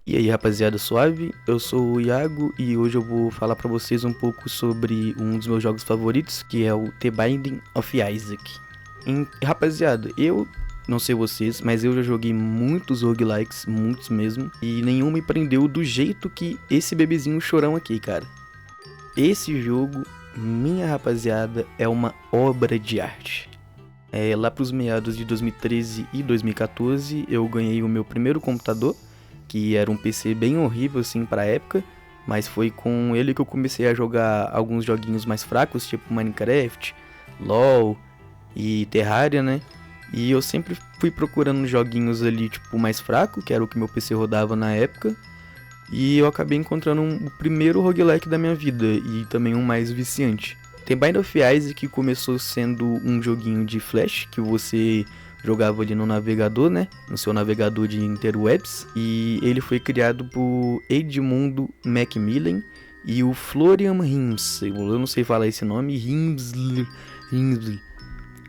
E aí, rapaziada, suave? Eu sou o Iago e hoje eu vou falar pra vocês um pouco sobre um dos meus jogos favoritos, que é o The Binding of Isaac. Rapaziada, eu não sei vocês, mas eu já joguei muitos roguelikes, muitos mesmo, e nenhum me prendeu do jeito que esse bebezinho chorão aqui, cara. Esse jogo, minha rapaziada, é uma obra de arte. Lá pros meados de 2013 e 2014, eu ganhei o meu primeiro computador, que era um PC bem horrível assim pra época, mas foi com ele que eu comecei a jogar alguns joguinhos mais fracos, tipo Minecraft, LoL e Terraria, né? E eu sempre fui procurando joguinhos ali tipo mais fraco, que era o que meu PC rodava na época, e eu acabei encontrando o primeiro roguelike da minha vida e também um mais viciante. The Binding of Isaac começou sendo um joguinho de flash que você jogava ali no navegador, né? No seu navegador de interwebs. E ele foi criado por Edmundo Macmillan e o Florian Himsl. Eu não sei falar esse nome. Himsl.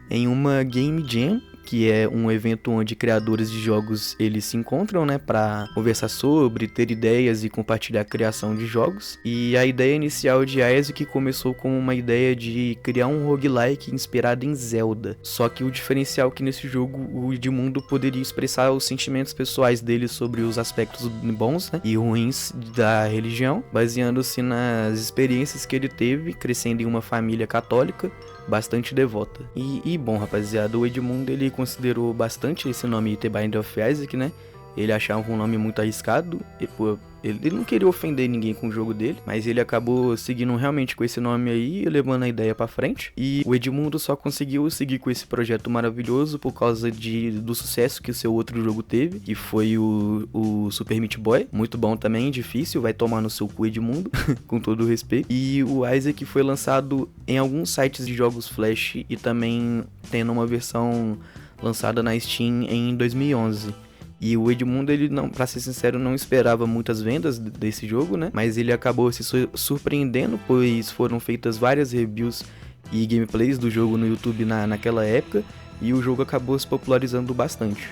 Em uma Game Jam, que é um evento onde criadores de jogos eles se encontram, né, para conversar sobre, ter ideias e compartilhar a criação de jogos. E a ideia inicial de Isaac começou com uma ideia de criar um roguelike inspirado em Zelda. Só que o diferencial é que nesse jogo o Edmundo poderia expressar os sentimentos pessoais dele sobre os aspectos bons, né, e ruins da religião, baseando-se nas experiências que ele teve crescendo em uma família católica bastante devota. E bom, rapaziada, o Edmundo ele considerou bastante esse nome The Binding of Isaac, né? Ele achava um nome muito arriscado, e, pô, ele não queria ofender ninguém com o jogo dele, mas ele acabou seguindo realmente com esse nome aí, levando a ideia pra frente. E o Edmundo só conseguiu seguir com esse projeto maravilhoso por causa do sucesso que o seu outro jogo teve, que foi o Super Meat Boy. Muito bom também, difícil, vai tomar no seu cu, Edmundo, com todo o respeito. E o Isaac foi lançado em alguns sites de jogos Flash e também tendo uma versão lançada na Steam em 2011. E o Edmundo, ele não, pra ser sincero, não esperava muitas vendas desse jogo, né? Mas ele acabou se surpreendendo, pois foram feitas várias reviews e gameplays do jogo no YouTube naquela época. E o jogo acabou se popularizando bastante.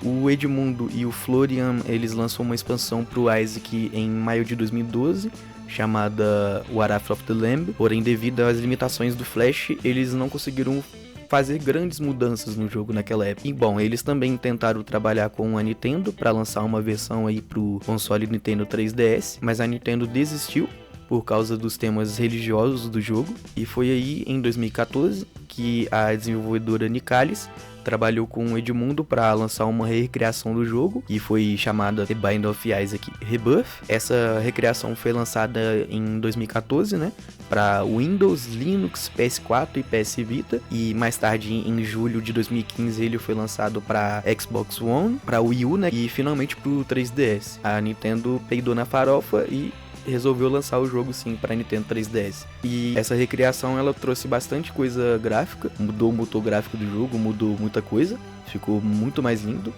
O Edmundo e o Florian, eles lançam uma expansão pro Isaac em maio de 2012, chamada Wrath of the Lamb. Porém, devido às limitações do Flash, eles não conseguiram fazer grandes mudanças no jogo naquela época. E bom, eles também tentaram trabalhar com a Nintendo para lançar uma versão aí pro console Nintendo 3DS, mas a Nintendo desistiu por causa dos temas religiosos do jogo. E foi aí em 2014 que a desenvolvedora Nicalis trabalhou com o Edmundo para lançar uma recriação do jogo, que foi chamada The Binding of Isaac Rebirth. Essa recriação foi lançada em 2014, né, para Windows, Linux, PS4 e PS Vita, e mais tarde em julho de 2015 ele foi lançado para Xbox One, para Wii U, né, e finalmente pro 3DS. A Nintendo peidou na farofa e resolveu lançar o jogo sim para Nintendo 3DS. E essa recriação ela trouxe bastante coisa gráfica, mudou o motor gráfico do jogo, mudou muita coisa, ficou muito mais lindo.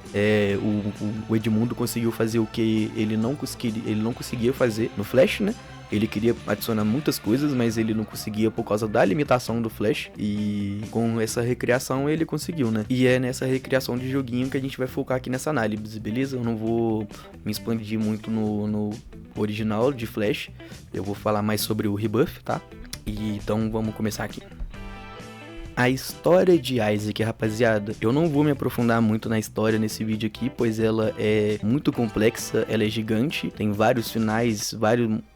O Edmundo conseguiu fazer o que ele não conseguia fazer no Flash, né? Ele queria adicionar muitas coisas, mas ele não conseguia por causa da limitação do Flash. E com essa recriação ele conseguiu, né? E é nessa recriação de joguinho que a gente vai focar aqui nessa análise, beleza? Eu não vou me expandir muito no original de Flash. Eu vou falar mais sobre o Rebirth, tá? E então vamos começar aqui. A história de Isaac, rapaziada, eu não vou me aprofundar muito na história nesse vídeo aqui, pois ela é muito complexa, ela é gigante, tem vários finais,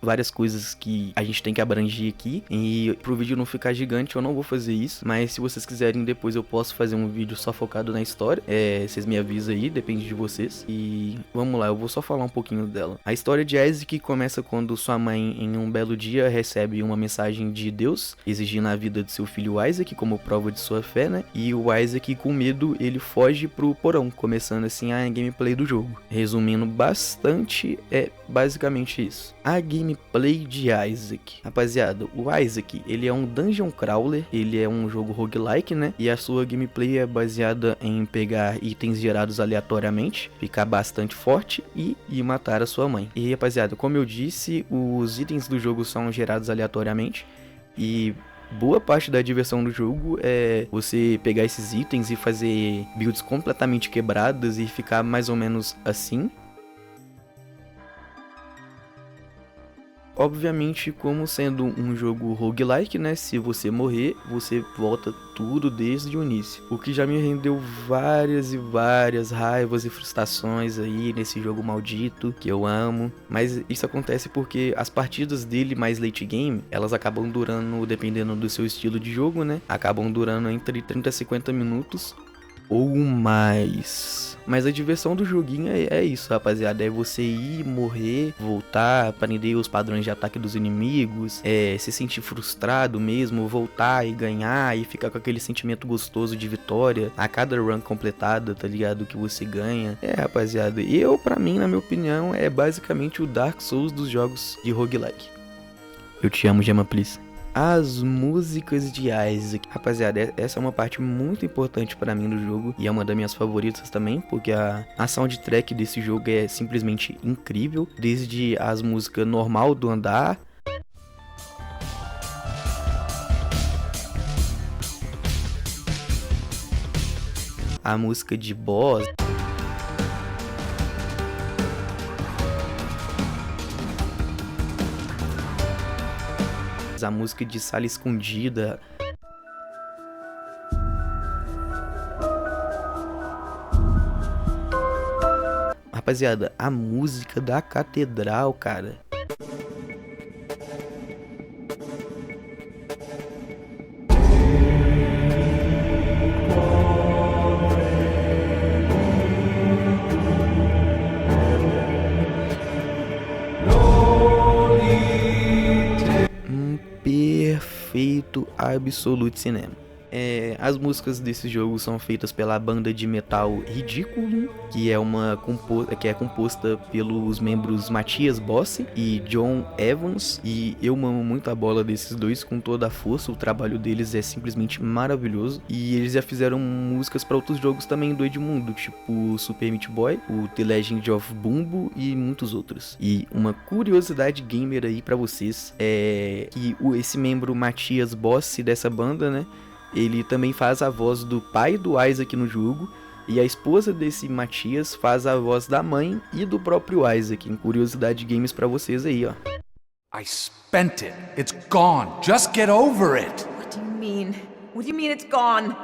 várias coisas que a gente tem que abranger aqui, e pro vídeo não ficar gigante eu não vou fazer isso, mas se vocês quiserem depois eu posso fazer um vídeo só focado na história, vocês me avisam aí, depende de vocês, e vamos lá, eu vou só falar um pouquinho dela. A história de Isaac começa quando sua mãe, em um belo dia, recebe uma mensagem de Deus, exigindo a vida de seu filho Isaac como prova de sua fé, né? E o Isaac, com medo, ele foge pro porão, começando assim a gameplay do jogo. Resumindo bastante, é basicamente isso. A gameplay de Isaac. Rapaziada, o Isaac, ele é um dungeon crawler, ele é um jogo roguelike, né? E a sua gameplay é baseada em pegar itens gerados aleatoriamente, ficar bastante forte e matar a sua mãe. E rapaziada, como eu disse, os itens do jogo são gerados aleatoriamente e boa parte da diversão do jogo é você pegar esses itens e fazer builds completamente quebradas e ficar mais ou menos assim. obviamente, como sendo um jogo roguelike, né, se você morrer, você volta tudo desde o início. O que já me rendeu várias e várias raivas e frustrações aí nesse jogo maldito, que eu amo. Mas isso acontece porque as partidas dele mais late game, elas acabam durando, dependendo do seu estilo de jogo, né, acabam durando entre 30 a 50 minutos ou mais. Mas a diversão do joguinho é isso, rapaziada. É você ir, morrer, voltar, aprender os padrões de ataque dos inimigos, se sentir frustrado mesmo, voltar e ganhar e ficar com aquele sentimento gostoso de vitória a cada run completada, tá ligado? Que você ganha. Rapaziada, pra mim, na minha opinião, é basicamente o Dark Souls dos jogos de roguelike. Eu te amo, Gemma, please. As músicas de Isaac. Rapaziada, essa é uma parte muito importante pra mim do jogo e é uma das minhas favoritas também, porque a soundtrack desse jogo é simplesmente incrível, desde as músicas normal do andar, a música de boss, a música de sala escondida. Rapaziada, a música da catedral, cara. Perfeito, absolute cinema. As músicas desse jogo são feitas pela banda de metal Ridículo, que é composta pelos membros Matias Bossi e John Evans, e eu amo muito a bola desses dois com toda a força. O trabalho deles é simplesmente maravilhoso, e eles já fizeram músicas para outros jogos também do Edmundo, tipo Super Meat Boy, o The Legend of Bumbo e muitos outros. E uma curiosidade gamer aí para vocês é que esse membro Matias Bossi dessa banda, né, ele também faz a voz do pai do Isaac no jogo, e a esposa desse Matias faz a voz da mãe e do próprio Isaac. Em curiosidade games pra vocês aí, ó. I spent it. It's gone. Just get over it. What do you mean? What do you mean it's gone?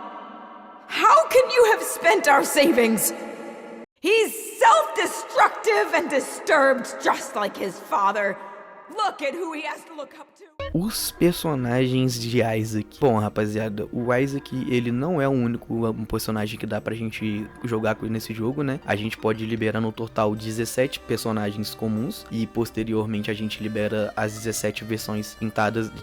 How can you have spent our savings? He's self-destructive and disturbed just like his father. Look at who he has to look up to. Os personagens de Isaac. Bom, rapaziada, o Isaac, ele não é o único personagem que dá pra gente jogar com ele nesse jogo, né? A gente pode liberar no total 17 personagens comuns, e posteriormente a gente libera as 17 versões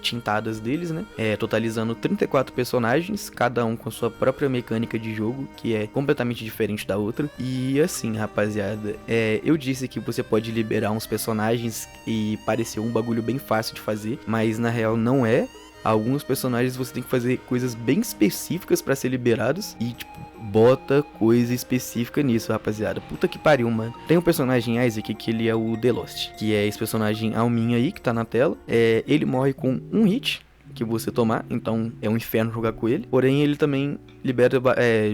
tintadas deles, né? Totalizando 34 personagens, cada um com sua própria mecânica de jogo, que é completamente diferente da outra. E assim, rapaziada, eu disse que você pode liberar uns personagens e pareceu um bagulho bem fácil de fazer, mas na real não é. Alguns personagens você tem que fazer coisas bem específicas pra ser liberados, e tipo, bota coisa específica nisso, rapaziada. Puta que pariu, mano. Tem um personagem Isaac que ele é o The Lost, que é esse personagem alminha aí que tá na tela. Ele morre com um hit que você tomar, então é um inferno jogar com ele. Porém, ele também libera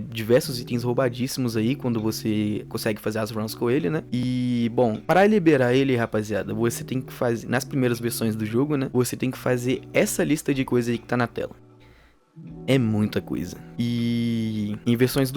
diversos itens roubadíssimos aí quando você consegue fazer as runs com ele, né? E, bom, para liberar ele, rapaziada, você tem que fazer, nas primeiras versões do jogo, né? Você tem que fazer essa lista de coisas aí que tá na tela. É muita coisa. E em versões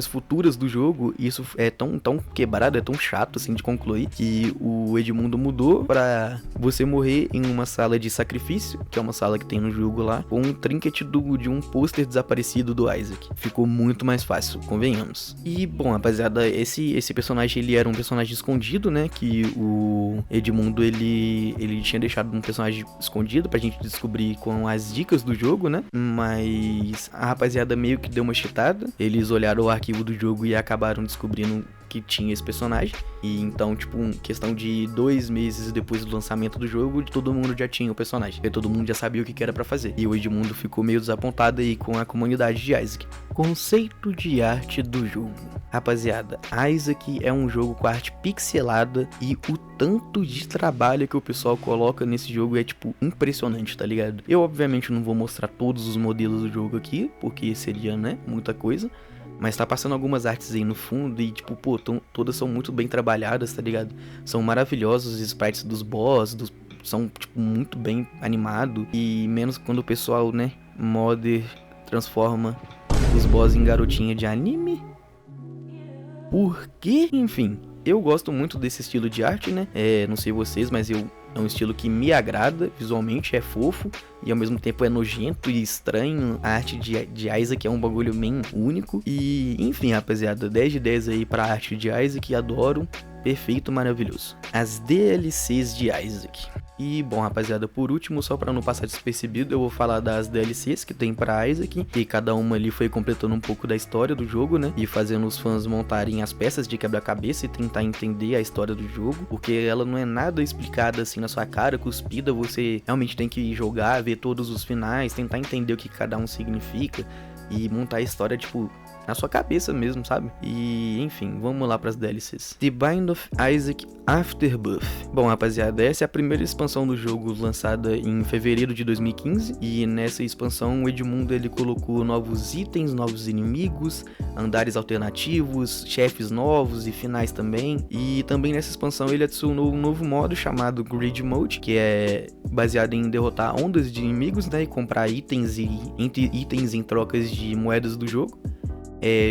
futuras do jogo, isso é tão quebrado, é tão chato assim de concluir, que o Edmundo mudou pra você morrer em uma sala de sacrifício, que é uma sala que tem no jogo lá, com um trinket de um pôster desaparecido do Isaac. Ficou muito mais fácil, convenhamos. E, bom, rapaziada, esse personagem, ele era um personagem escondido, né? Que o Edmundo, ele tinha deixado um personagem escondido pra gente descobrir com as dicas do jogo, né? Mas a rapaziada meio que deu uma cheatada. Eles olharam o arquivo do jogo e acabaram descobrindo que tinha esse personagem. E então, tipo, questão de 2 meses depois do lançamento do jogo, todo mundo já tinha o personagem, porque todo mundo já sabia o que era pra fazer. E o Edmundo ficou meio desapontado aí com a comunidade de Isaac. Conceito de arte do jogo. Rapaziada, Isaac é um jogo com arte pixelada, e o tanto de trabalho que o pessoal coloca nesse jogo é, tipo, impressionante, tá ligado? Eu, obviamente, não vou mostrar todos os modelos do jogo aqui, porque seria, né, muita coisa. Mas tá passando algumas artes aí no fundo e, tipo, pô, todas são muito bem trabalhadas, tá ligado? São maravilhosos os sprites dos boss, dos são, tipo, muito bem animado. E menos quando o pessoal, né, modder transforma os boss em garotinha de anime. Por quê? Enfim, eu gosto muito desse estilo de arte, né? Não sei vocês, mas é um estilo que me agrada visualmente, é fofo e ao mesmo tempo é nojento e estranho. A arte de Isaac é um bagulho bem único. E, enfim, rapaziada, 10 de 10 aí pra arte de Isaac, adoro. Perfeito, maravilhoso. As DLCs de Isaac. E, bom, rapaziada, por último, só pra não passar despercebido, eu vou falar das DLCs que tem pra Isaac, e cada uma ali foi completando um pouco da história do jogo, né, e fazendo os fãs montarem as peças de quebra-cabeça e tentar entender a história do jogo, porque ela não é nada explicada assim na sua cara, cuspida, você realmente tem que jogar, ver todos os finais, tentar entender o que cada um significa, e montar a história, tipo, na sua cabeça mesmo, sabe? E, enfim, vamos lá pras DLCs. The Binding of Isaac Afterbirth. Bom, rapaziada, essa é a primeira expansão do jogo lançada em fevereiro de 2015. E nessa expansão, o Edmundo, ele colocou novos itens, novos inimigos, andares alternativos, chefes novos e finais também. E também nessa expansão ele adicionou um novo modo chamado Grid Mode, que é baseado em derrotar ondas de inimigos, né? E comprar itens entre itens em trocas de moedas do jogo.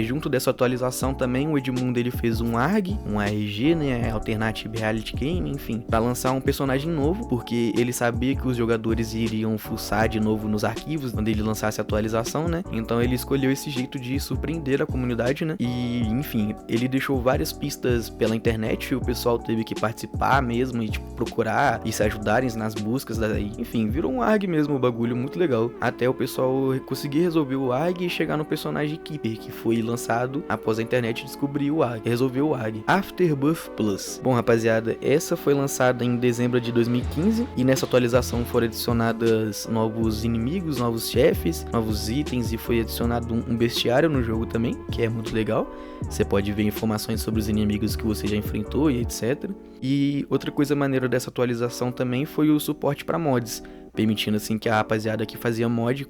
Junto dessa atualização também, o Edmundo ele fez um ARG, um ARG, né, Alternative Reality Game, enfim, para lançar um personagem novo, porque ele sabia que os jogadores iriam fuçar de novo nos arquivos quando ele lançasse a atualização, né, então ele escolheu esse jeito de surpreender a comunidade, né, e enfim, ele deixou várias pistas pela internet, e o pessoal teve que participar mesmo e tipo, procurar e se ajudarem nas buscas, enfim, virou um ARG mesmo, um bagulho muito legal, até o pessoal conseguir resolver o ARG e chegar no personagem Keeper, que foi lançado após a internet descobrir o ARG, resolveu o ARG. Afterbirth Plus. Bom, rapaziada, essa foi lançada em dezembro de 2015 e nessa atualização foram adicionadas novos inimigos, novos chefes, novos itens e foi adicionado um bestiário no jogo também, que é muito legal. Você pode ver informações sobre os inimigos que você já enfrentou e etc. E outra coisa maneira dessa atualização também foi o suporte para mods, permitindo assim que a rapaziada que fazia mod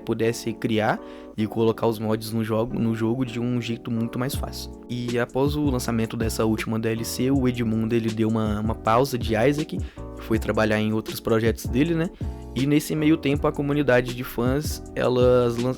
pudesse criar e colocar os mods no jogo de um jeito muito mais fácil. E após o lançamento dessa última DLC, o Edmundo ele deu uma pausa de Isaac, foi trabalhar em outros projetos dele, né? E nesse meio tempo a comunidade de fãs,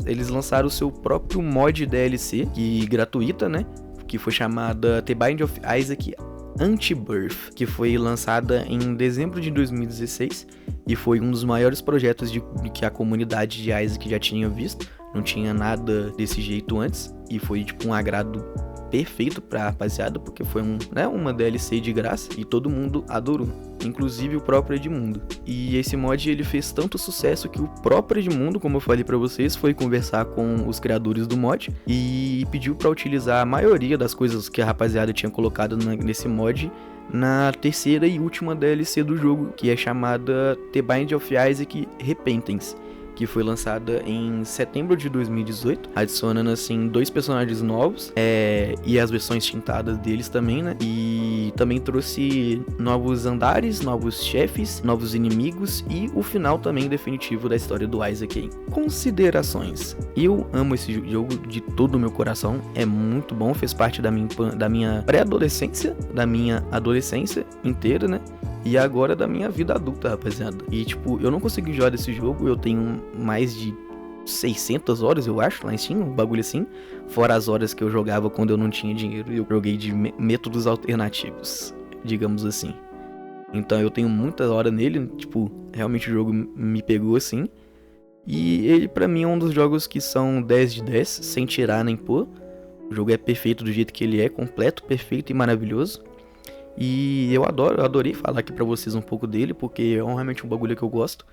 eles lançaram o seu próprio mod DLC, gratuita, né? Que foi chamada The Binding of Isaac Anti-Birth, que foi lançada em dezembro de 2016 e foi um dos maiores projetos que a comunidade de Isaac já tinha visto. Não tinha nada desse jeito antes e foi tipo um agrado perfeito pra rapaziada, porque foi uma DLC de graça e todo mundo adorou, inclusive o próprio Edmundo. E esse mod ele fez tanto sucesso que o próprio Edmundo, como eu falei pra vocês, foi conversar com os criadores do mod e pediu pra utilizar a maioria das coisas que a rapaziada tinha colocado nesse mod na terceira e última DLC do jogo, que é chamada The Binding of Isaac Repentance, que foi lançada em setembro de 2018, adicionando assim 2 personagens novos e as versões tintadas deles também, né? E também trouxe novos andares, novos chefes, novos inimigos e o final também definitivo da história do Isaac aí. Considerações. Eu amo esse jogo de todo o meu coração, é muito bom, fez parte da minha pré-adolescência, da minha adolescência inteira, né? E agora da minha vida adulta, rapaziada. E tipo, eu não consegui jogar desse jogo, eu tenho mais de 600 horas, eu acho, lá em Steam, um bagulho assim. Fora as horas que eu jogava quando eu não tinha dinheiro, eu joguei de métodos alternativos, digamos assim. Então eu tenho muita hora nele, tipo, realmente o jogo me pegou assim. E ele pra mim é um dos jogos que são 10 de 10, sem tirar nem pôr. O jogo é perfeito do jeito que ele é, completo, perfeito e maravilhoso. E eu adorei falar aqui pra vocês um pouco dele, porque é realmente um bagulho que eu gosto.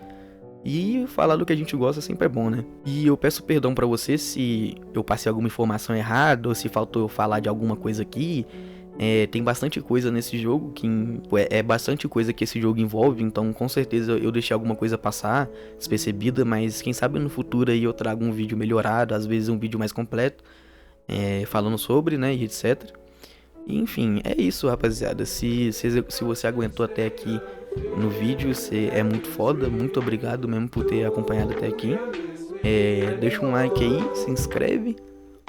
E falar do que a gente gosta sempre é bom, né? E eu peço perdão pra vocês se eu passei alguma informação errada, ou se faltou eu falar de alguma coisa aqui. Tem bastante coisa nesse jogo, é bastante coisa que esse jogo envolve, então com certeza eu deixei alguma coisa passar, despercebida, mas quem sabe no futuro aí eu trago um vídeo melhorado, às vezes um vídeo mais completo, falando sobre, né, e etc. Enfim, é isso, rapaziada. Se você aguentou até aqui no vídeo, você é muito foda. Muito obrigado mesmo por ter acompanhado até aqui. Deixa um like aí, se inscreve.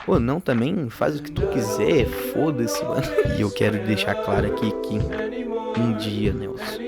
Ou não também, faz o que tu quiser, foda-se, mano. E eu quero deixar claro aqui que um dia, Nelson,